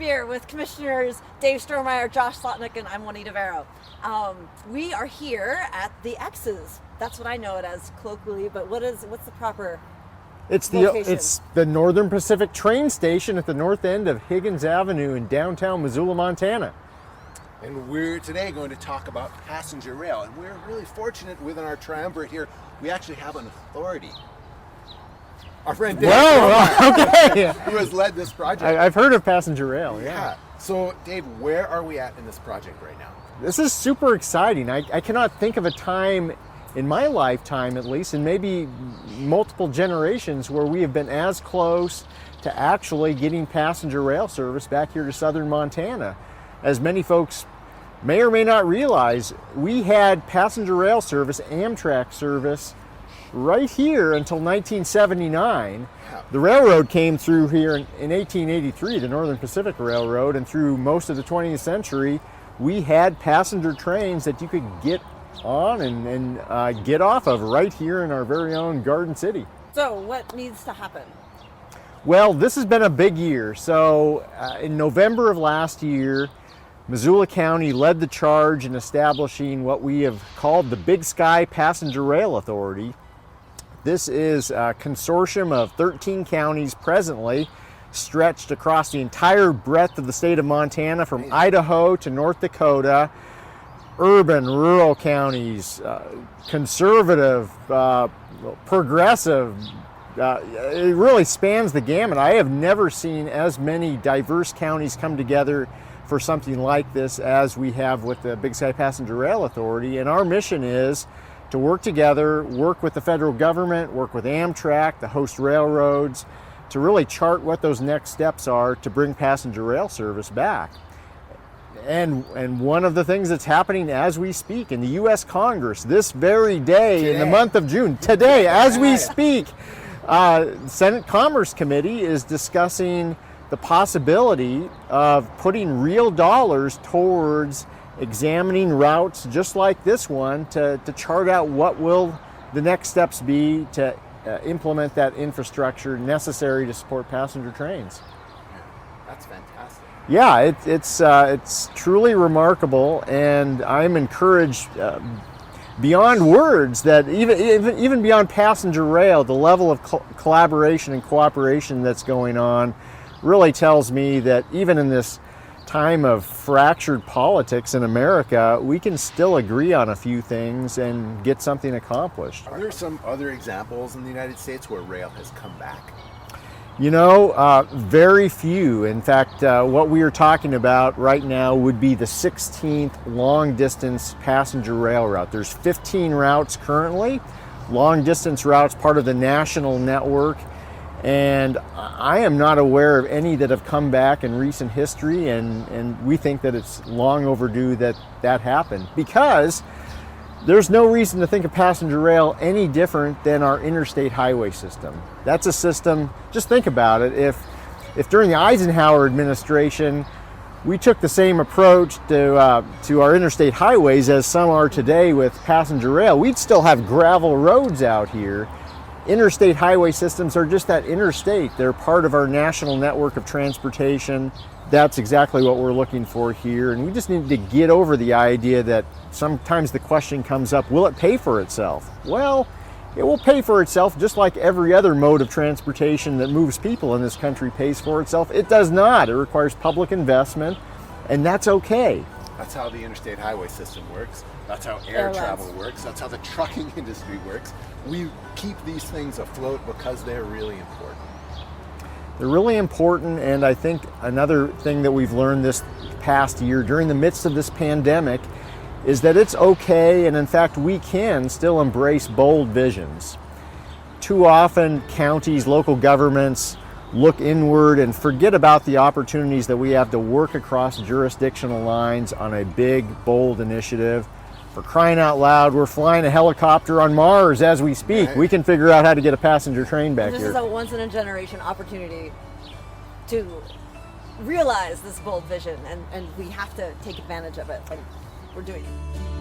Spear with Commissioners Dave Strohmeyer, Josh Slotnick, and I'm Juanita Vero. We are here at the X's. That's what I know it as colloquially, but what's the proper location? It's the Northern Pacific train station at the north end of Higgins Avenue in downtown Missoula, Montana. And we're today going to talk about passenger rail. And we're really fortunate within our triumvirate here, we actually have an authority. Our friend Dave, okay. who has led this project. I've heard of passenger rail, yeah. So Dave, where are we at in this project right now? This is super exciting. I cannot think of a time in my lifetime, at least, and maybe multiple generations, where we have been as close to actually getting passenger rail service back here to southern Montana. As many folks may or may not realize, we had passenger rail service, Amtrak service, right here until 1979. The railroad came through here in 1883, the Northern Pacific Railroad, and through most of the 20th century, we had passenger trains that you could get on and get off of right here in our very own Garden City. So what needs to happen? Well, this has been a big year. So in November of last year, Missoula County led the charge in establishing what we have called the Big Sky Passenger Rail Authority. This is a consortium of 13 counties presently, stretched across the entire breadth of the state of Montana, from Idaho to North Dakota. Urban, rural counties, conservative, progressive. It really spans the gamut. I have never seen as many diverse counties come together for something like this as we have with the Big Sky Passenger Rail Authority. And our mission is to work together, work with the federal government, work with Amtrak, the host railroads, to really chart what those next steps are to bring passenger rail service back. And one of the things that's happening as we speak in the U.S. Congress this very day, in the month of June, today, as we speak, Senate Commerce Committee is discussing the possibility of putting real dollars towards examining routes just like this one to chart out what will the next steps be to implement that infrastructure necessary to support passenger trains. That's fantastic. Yeah, it's truly remarkable, and I'm encouraged beyond words that even beyond passenger rail, the level of collaboration and cooperation that's going on really tells me that even in this time of fractured politics in America, we can still agree on a few things and get something accomplished. Are there some other examples in the United States where rail has come back? You know, very few. In fact, what we are talking about right now would be the 16th long-distance passenger rail route. There's 15 routes currently, long-distance routes, part of the national network. And I am not aware of any that have come back in recent history, and we think that it's long overdue that happened, because there's no reason to think of passenger rail any different than our interstate highway system. That's a system, just think about it, if during the Eisenhower administration we took the same approach to our interstate highways as some are today with passenger rail, we'd still have gravel roads out here. Interstate highway systems are just that, interstate. They're part of our national network of transportation. That's exactly what we're looking for here. And we just need to get over the idea that sometimes the question comes up, will it pay for itself? Well, it will pay for itself just like every other mode of transportation that moves people in this country pays for itself. It does not. It requires public investment, and that's okay. That's how the interstate highway system works. That's how air travel works. That's how the trucking industry works. We keep these things afloat because they're really important. They're really important, and I think another thing that we've learned this past year during the midst of this pandemic is that it's okay, and in fact we can still embrace bold visions. Too often counties, local governments look inward and forget about the opportunities that we have to work across jurisdictional lines on a big, bold initiative. For crying out loud, we're flying a helicopter on Mars as we speak. Right. We can figure out how to get a passenger train back This here. is a once-in-a-generation opportunity to realize this bold vision, and we have to take advantage of it, and we're doing it.